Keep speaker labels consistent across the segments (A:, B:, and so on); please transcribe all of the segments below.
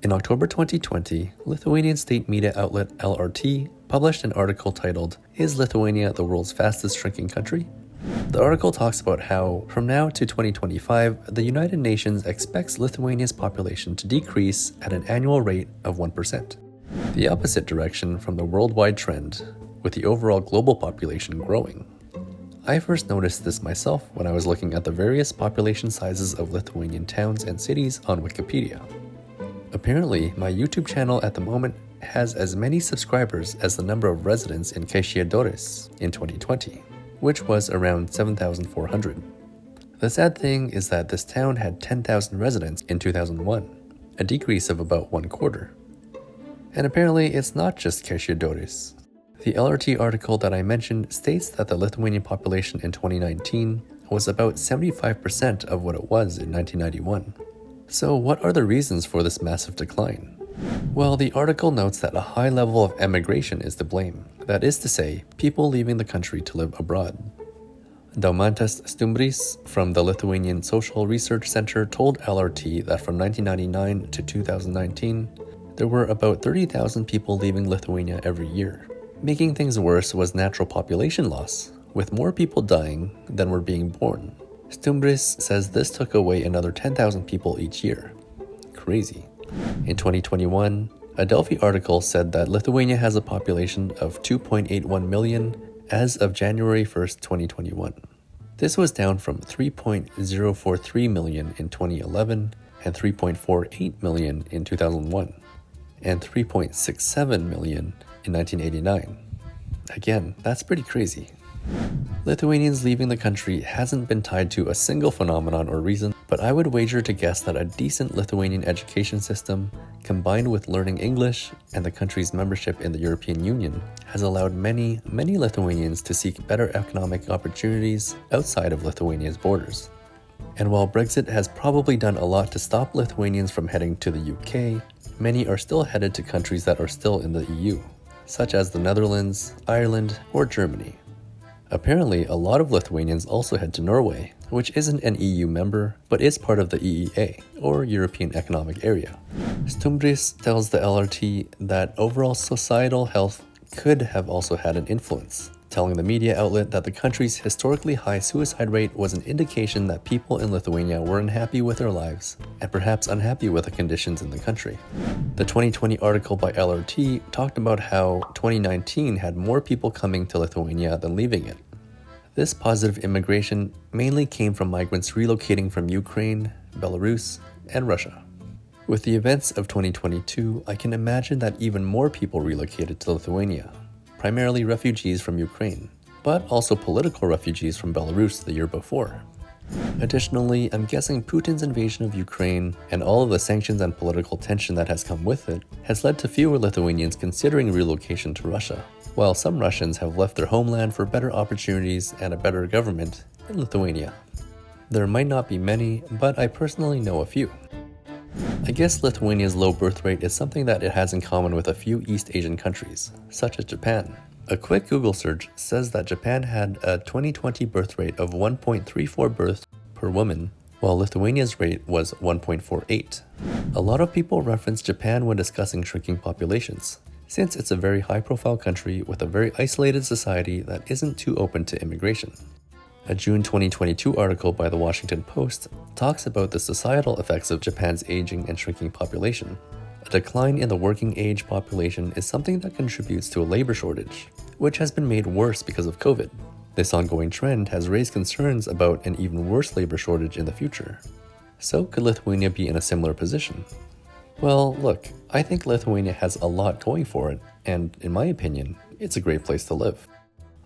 A: In October 2020, Lithuanian state media outlet LRT published an article titled, "Is Lithuania the world's fastest shrinking country?" The article talks about how, from now to 2025, the United Nations expects Lithuania's population to decrease at an annual rate of 1%, the opposite direction from the worldwide trend, with the overall global population growing. I first noticed this myself when I was looking at the various population sizes of Lithuanian towns and cities on Wikipedia. Apparently, my YouTube channel at the moment has as many subscribers as the number of residents in Kaišiadorys in 2020, which was around 7,400. The sad thing is that this town had 10,000 residents in 2001, a decrease of about 1/4. And apparently it's not just Kaišiadorys. The LRT article that I mentioned states that the Lithuanian population in 2019 was about 75% of what it was in 1991. So what are the reasons for this massive decline? Well, the article notes that a high level of emigration is to blame. That is to say, people leaving the country to live abroad. Daumantas Stumbris from the Lithuanian Social Research Center told LRT that from 1999 to 2019, there were about 30,000 people leaving Lithuania every year. Making things worse was natural population loss, with more people dying than were being born. Stumbris says this took away another 10,000 people each year. Crazy. In 2021, a Delphi article said that Lithuania has a population of 2.81 million as of January 1st, 2021. This was down from 3.043 million in 2011 and 3.48 million in 2001 and 3.67 million in 1989. Again, that's pretty crazy. Lithuanians leaving the country hasn't been tied to a single phenomenon or reason, but I would wager to guess that a decent Lithuanian education system, combined with learning English and the country's membership in the European Union, has allowed many Lithuanians to seek better economic opportunities outside of Lithuania's borders. And while Brexit has probably done a lot to stop Lithuanians from heading to the UK, many are still headed to countries that are still in the EU, such as the Netherlands, Ireland, or Germany. Apparently, a lot of Lithuanians also head to Norway, which isn't an EU member, but is part of the EEA, or European Economic Area. Stumbris tells the LRT that overall societal health could have also had an influence, telling the media outlet that the country's historically high suicide rate was an indication that people in Lithuania were unhappy with their lives, and perhaps unhappy with the conditions in the country. The 2020 article by LRT talked about how 2019 had more people coming to Lithuania than leaving it. This positive immigration mainly came from migrants relocating from Ukraine, Belarus, and Russia. With the events of 2022, I can imagine that even more people relocated to Lithuania, primarily refugees from Ukraine, but also political refugees from Belarus the year before. Additionally, I'm guessing Putin's invasion of Ukraine and all of the sanctions and political tension that has come with it has led to fewer Lithuanians considering relocation to Russia, while some Russians have left their homeland for better opportunities and a better government in Lithuania. There might not be many, but I personally know a few. I guess Lithuania's low birth rate is something that it has in common with a few East Asian countries, such as Japan. A quick Google search says that Japan had a 2020 birth rate of 1.34 births per woman, while Lithuania's rate was 1.48. A lot of people reference Japan when discussing shrinking populations, since it's a very high-profile country with a very isolated society that isn't too open to immigration. A June 2022 article by the Washington Post talks about the societal effects of Japan's aging and shrinking population. A decline in the working age population is something that contributes to a labor shortage, which has been made worse because of COVID. This ongoing trend has raised concerns about an even worse labor shortage in the future. So could Lithuania be in a similar position? Well, look, I think Lithuania has a lot going for it, and in my opinion, it's a great place to live.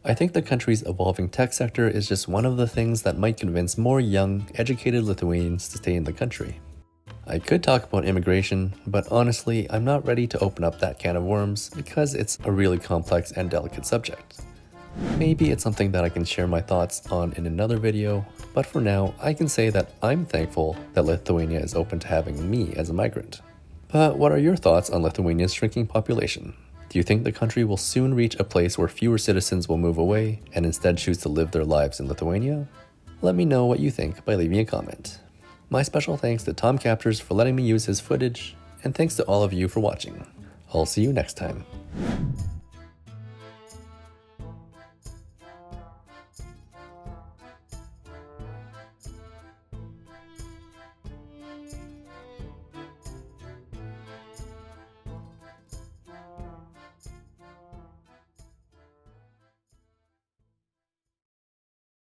A: I think the country's evolving tech sector is just one of the things that might convince more young, educated Lithuanians to stay in the country. I could talk about immigration, but honestly, I'm not ready to open up that can of worms because it's a really complex and delicate subject. Maybe it's something that I can share my thoughts on in another video, but for now, I can say that I'm thankful that Lithuania is open to having me as a migrant. But what are your thoughts on Lithuania's shrinking population? Do you think the country will soon reach a place where fewer citizens will move away and instead choose to live their lives in Lithuania? Let me know what you think by leaving a comment. My special thanks to Tom Captures for letting me use his footage, and thanks to all of you for watching. I'll see you next time.